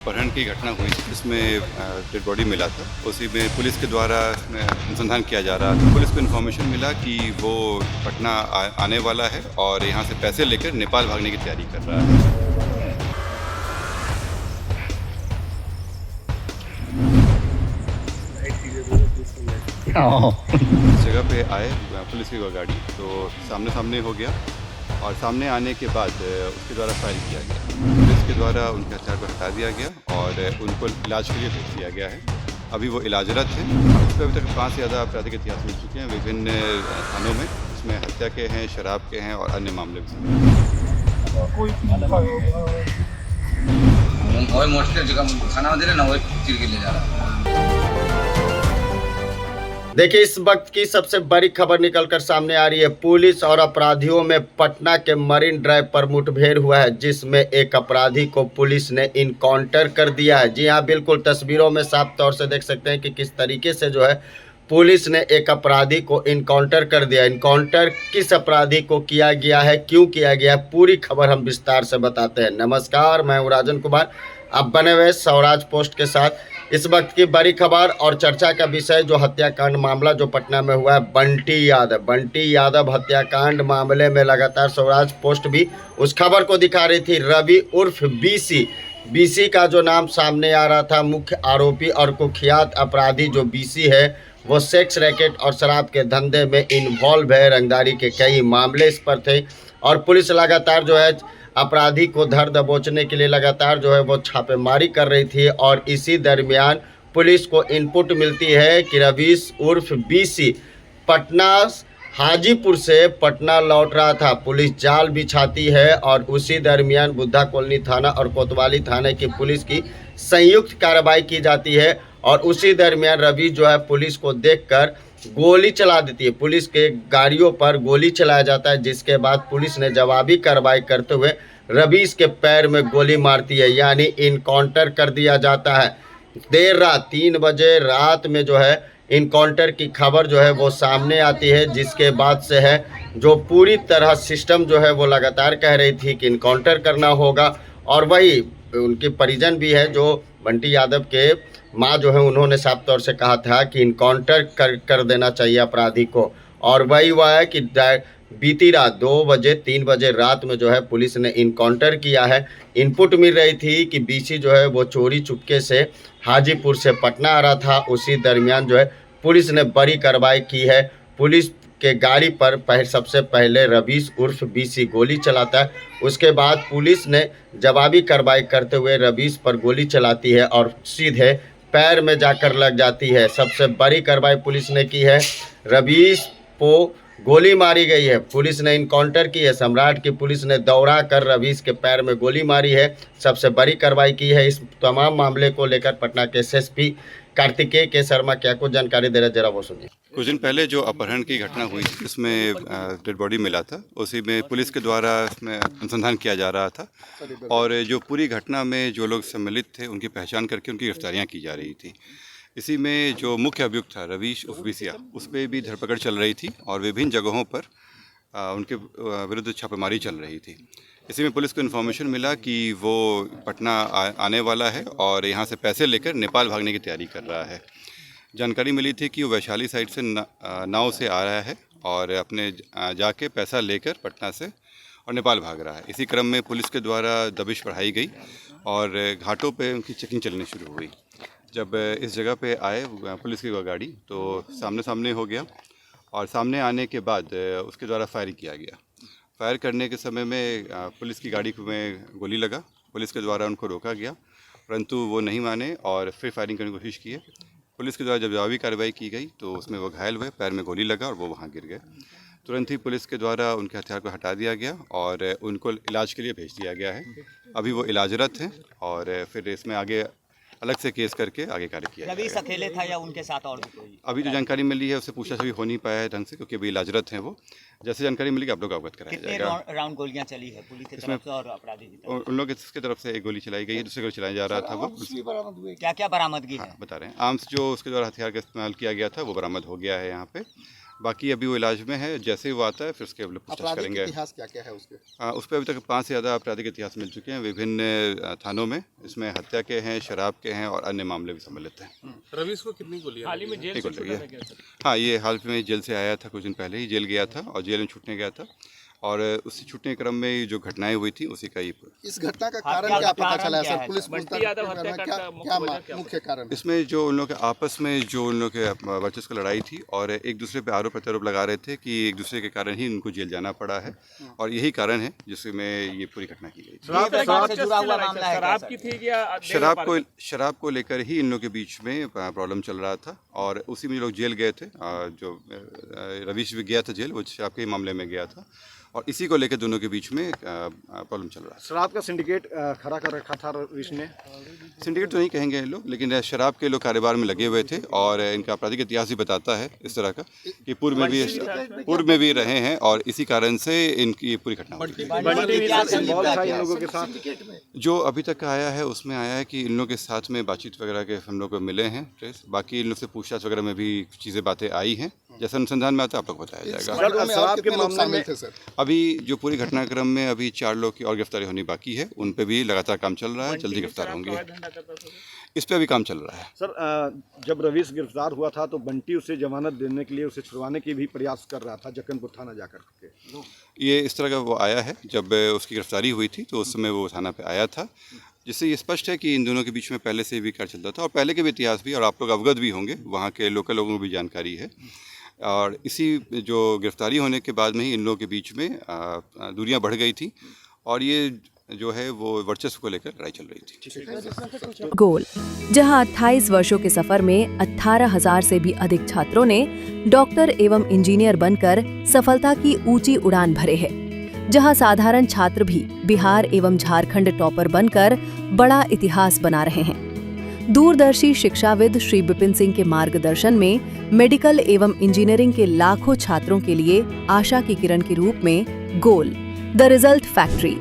अपहरण की घटना हुई थी जिसमें डेड बॉडी मिला था। उसी में पुलिस के द्वारा इसमें अनुसंधान किया जा रहा था। पुलिस को इन्फॉर्मेशन मिला कि वो पटना आने वाला है और यहाँ से पैसे लेकर नेपाल भागने की तैयारी कर रहा है। इस जगह पे आए पुलिस की गाड़ी, तो सामने सामने हो गया और सामने आने के बाद उसके द्वारा फायरिंग किया गया। पुलिस के द्वारा उनके हथियार को हटा दिया गया और उनको इलाज के लिए भेज दिया गया है। अभी वो इलाजरत हैं। इस पर अभी तक 5 से ज़्यादा आपराधिक इतिहास मिल चुके हैं विभिन्न थानों में। इसमें हत्या के हैं, शराब के हैं और अन्य मामले भी। खाना दे रहे ना, वही चिर के ले जा रहा। देखिए, इस वक्त की सबसे बड़ी खबर निकलकर सामने आ रही है। पुलिस और अपराधियों में पटना के मरीन ड्राइव पर मुठभेड़ हुआ है, जिसमें एक अपराधी को पुलिस ने इनकाउंटर कर दिया है। जी हां, बिल्कुल तस्वीरों में साफ तौर से देख सकते हैं कि किस तरीके से जो है पुलिस ने एक अपराधी को इनकाउंटर कर दिया। इनकाउंटर किस अपराधी को किया गया है, क्यों किया गया है, पूरी खबर हम विस्तार से बताते हैं। नमस्कार, मैं हूं राजन कुमार। आप बने हुए स्वराज पोस्ट के साथ। इस वक्त की बड़ी खबर और चर्चा का विषय जो हत्याकांड मामला जो पटना में हुआ है, बंटी यादव हत्याकांड मामले में लगातार स्वराज पोस्ट भी उस खबर को दिखा रही थी। रवि उर्फ बीसी का जो नाम सामने आ रहा था, मुख्य आरोपी और कुख्यात अपराधी जो बीसी है, वो सेक्स रैकेट और शराब के धंधे में इन्वॉल्व है। रंगदारी के कई मामले इस पर थे और पुलिस लगातार जो है अपराधी को धर दबोचने के लिए लगातार जो है वो छापेमारी कर रही थी। और इसी दरमियान पुलिस को इनपुट मिलती है कि रवीश उर्फ बीसी पटना हाजीपुर से पटना लौट रहा था। पुलिस जाल बिछाती है और उसी दरमियान बुद्धा कॉलोनी थाना और कोतवाली थाने की पुलिस की संयुक्त कार्रवाई की जाती है। और उसी दरमियान रवि जो है पुलिस को देखकर गोली चला देती है। पुलिस के गाड़ियों पर गोली चलाया जाता है, जिसके बाद पुलिस ने जवाबी कार्रवाई करते हुए रवीश के पैर में गोली मारती है, यानी इनकाउंटर कर दिया जाता है। देर रात 3 बजे रात में जो है इनकाउंटर की खबर जो है वो सामने आती है, जिसके बाद से है जो पूरी तरह सिस्टम जो है वो लगातार कह रही थी कि इनकाउंटर करना होगा। और वही उनके परिजन भी है, जो बंटी यादव के माँ जो है उन्होंने साफ तौर से कहा था कि इनकाउंटर कर देना चाहिए अपराधी को। और वही हुआ है कि बीती रात 2 बजे 3 बजे रात में जो है पुलिस ने इनकाउंटर किया है। इनपुट मिल रही थी कि बीसी जो है वो चोरी चुपके से हाजीपुर से पटना आ रहा था। उसी दरमियान जो है पुलिस ने बड़ी कार्रवाई की है। पुलिस के गाड़ी पर सबसे पहले रवीश उर्फ बीसी गोली चलाता है। उसके बाद पुलिस ने जवाबी कार्रवाई करते हुए रवीश पर गोली चलाती है और सीधे पैर में जाकर लग जाती है। सबसे बड़ी कार्रवाई पुलिस ने की है। रवीश को गोली मारी गई है। पुलिस ने इनकाउंटर की है। सम्राट की पुलिस ने दौड़ा कर रवीश के पैर में गोली मारी है। सबसे बड़ी कार्रवाई की है। इस तमाम मामले को लेकर पटना के एसएसपी कार्तिकेय के शर्मा क्या कुछ जानकारी दे रहे, जरा वो सुनिए। कुछ दिन पहले जो अपहरण की घटना हुई थी जिसमें डेड बॉडी मिला था, उसी में पुलिस के द्वारा इसमें अनुसंधान किया जा रहा था और जो पूरी घटना में जो लोग सम्मिलित थे उनकी पहचान करके उनकी गिरफ्तारियां की जा रही थी। इसी में जो मुख्य अभियुक्त था रवीश उर्फ बीसिया, उस पर भी धरपकड़ चल रही थी और विभिन्न जगहों पर उनके विरुद्ध छापेमारी चल रही थी। इसी में पुलिस को इन्फॉर्मेशन मिला कि वो पटना आने वाला है और यहाँ से पैसे लेकर नेपाल भागने की तैयारी कर रहा है। जानकारी मिली थी कि वो वैशाली साइड से नाव से आ रहा है और अपने जाके पैसा लेकर पटना से और नेपाल भाग रहा है। इसी क्रम में पुलिस के द्वारा दबिश बढ़ाई गई और घाटों पे उनकी चेकिंग चलनी शुरू हुई। जब इस जगह पे आए पुलिस की गाड़ी, तो सामने सामने हो गया और सामने आने के बाद उसके द्वारा फायरिंग किया गया। फायर करने के समय में पुलिस की गाड़ी में गोली लगा। पुलिस के द्वारा उनको रोका गया, परंतु वो नहीं माने और फिर फायरिंग करने की कोशिश की है। पुलिस के द्वारा जब जवाबी कार्रवाई की गई तो उसमें वो घायल हुए, पैर में गोली लगा और वो वहाँ गिर गए। तुरंत ही पुलिस के द्वारा उनके हथियार को हटा दिया गया और उनको इलाज के लिए भेज दिया गया है। अभी वो इलाजरत हैं और फिर इसमें आगे अलग से केस करके आगे कार्य किया जाएगा। रवीश अकेले था या उनके साथ और भी कोई? अभी जो जानकारी मिली है उससे पूछताछ अभी हो नहीं पाया है ढंग से, क्योंकि अभी इलाजरत हैं वो। जैसे जानकारी मिलेगी आप लोग अवगत कराया कितने जाएगा। राउंड गोलियां चली है पुलिस की तरफ से और अपराधी की तरफ उन लोगों की तरफ से एक गोली चलाई गई है, दूसरी गोली चलाया जा रहा था वो। से? क्या क्या बरामदगी है? बता रहे हैं आर्म्स जो उसके द्वारा हथियार का इस्तेमाल किया गया था वो बरामद हो गया है यहाँ पे। बाकी अभी वो इलाज में है, जैसे ही वो आता है फिर उसके पूछताछ आपराधिक करेंगे। इतिहास क्या क्या है उसके? उस पर अभी तक 5 से ज़्यादा आपराधिक इतिहास मिल चुके हैं विभिन्न थानों में। इसमें हत्या के हैं, शराब के हैं और अन्य मामले भी सम्मिलित हैं। रवीश को कितनी गोलियां हाल ही में जेल एक से और छूटा ये- था क्या सर? हाँ, ये हाल में जेल से आया था, कुछ दिन पहले ही जेल गया था और जेल में छूटने गया था और उससे छूटने के क्रम में जो घटनाएं हुई थी उसी का ये इस घटना का हाँ, कारण क्या क्या पता कारण चला है क्या सर? है? पुलिस बंटी पूछताछ यादव कर रहा है, हत्याकांड क्या का मुख्य क्या वजह क्या मुख्य कारण है? इसमें जो उन लोगों के आपस में जो उन लोगों के वर्चस्व की लड़ाई थी और एक दूसरे पे आरोप प्रत्यारोप लगा रहे थे कि एक दूसरे के कारण ही उनको जेल जाना पड़ा है और यही कारण है जिसमें ये पूरी घटना की गई थी। ये शराब से जुड़ा हुआ मामला है क्या शराब सर? की थी या शराब को लेकर ही इन लोगों के बीच में प्रॉब्लम चल रहा था और उसी में लोग जेल गए थे। जो रवीश भी गया था जेल, वो शराब के ही मामले में गया था और इसी को लेकर दोनों के बीच में प्रॉब्लम चल रहा है। शराब का सिंडिकेट खड़ा कर रखा था रवीश ने। सिंडिकेट तो नहीं कहेंगे ये लोग, लेकिन शराब के लोग कारोबार में लगे हुए थे और इनका आपराधिक इतिहास भी बताता है इस तरह का कि पूर्व में भी रहे हैं और इसी कारण से इनकी ये पूरी घटना हुई है। जो अभी तक आया है उसमें आया है कि इन लोगों के साथ में बातचीत वगैरह के हम लोग को मिले हैं ट्रेस। बाकी इन लोग से पूछताछ वगैरह में भी चीज़ें बातें आई हैं, जैसा अनुसंधान में आता है आप लोग को बताया जाएगा। शराब के मामले में थे सर। अभी जो पूरी घटनाक्रम में अभी 4 लोग की और गिरफ्तारी होनी बाकी है, उन पे भी लगातार काम चल रहा है, जल्दी गिरफ्तार होंगे। इस पे अभी काम चल रहा है। सर जब रवीश गिरफ्तार हुआ था तो बंटी उसे जमानत देने के लिए उसे छुड़वाने की भी प्रयास कर रहा था जक्कनपुर थाना जाकर के। ये इस तरह का वो आया है, जब उसकी गिरफ्तारी हुई थी तो उस समय वो थाना पे आया था, जिससे ये स्पष्ट है कि इन दोनों के बीच में पहले से भी कार चलता था और पहले के भी इतिहास भी, और आप लोग अवगत भी होंगे, वहाँ के लोकल लोगों को भी जानकारी है। और इसी जो गिरफ्तारी होने के बाद में ही इन लोगों के बीच में दूरियां बढ़ गई थी और ये जो है वो वर्चस्व को लेकर लड़ाई चल रही थी। गोल, जहां 28 वर्षों के सफर में 18,000 से भी अधिक छात्रों ने डॉक्टर एवं इंजीनियर बनकर सफलता की ऊंची उड़ान भरे हैं, जहां साधारण छात्र भी बिहार एवं झारखंड टॉपर बनकर बड़ा इतिहास बना रहे हैं। दूरदर्शी शिक्षाविद श्री विपिन सिंह के मार्गदर्शन में मेडिकल एवं इंजीनियरिंग के लाखों छात्रों के लिए आशा की किरण के रूप में गोल, द रिजल्ट फैक्ट्री